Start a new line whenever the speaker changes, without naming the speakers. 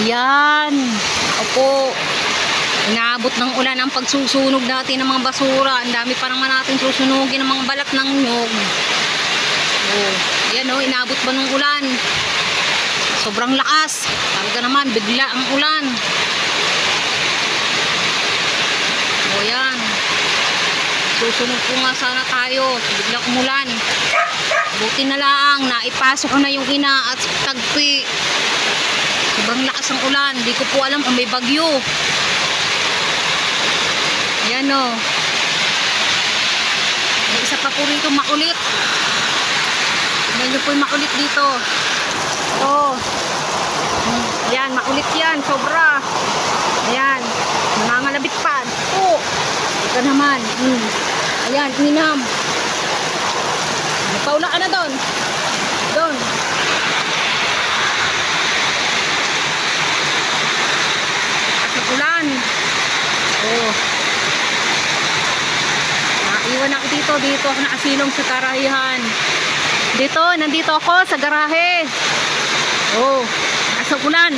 Ayan. Opo. Inaabot ng ulan ang pagsusunog natin ng mga basura. Ang dami pa naman natin susunugin ng mga balat ng nyog. Oh, ayan oh, inaabot ba ng ulan? Sobrang lakas. Talaga naman, bigla ang ulan. Oh, ayan. Susunog po nga sana tayo. Bigla umulan. Buti na lang, naipasok ko na yung ina at tagpi. Sobrang lakas ang ulan. Hindi ko po alam kung may bagyo. Ayan o. May isa pa po rito makulit. Tignan nyo po yung makulit dito. Ito. Ayan, makulit yan. Sobra. Ayan. Nangangalabit pa. Ito. Ito naman. Ayan, inam. Paula ka na doon. Doon. At ulan. Oh. Naiwan ako dito. Dito ako nakasilong sa garahehan. Nandito ako sa garahe. Oh, nasa ulan.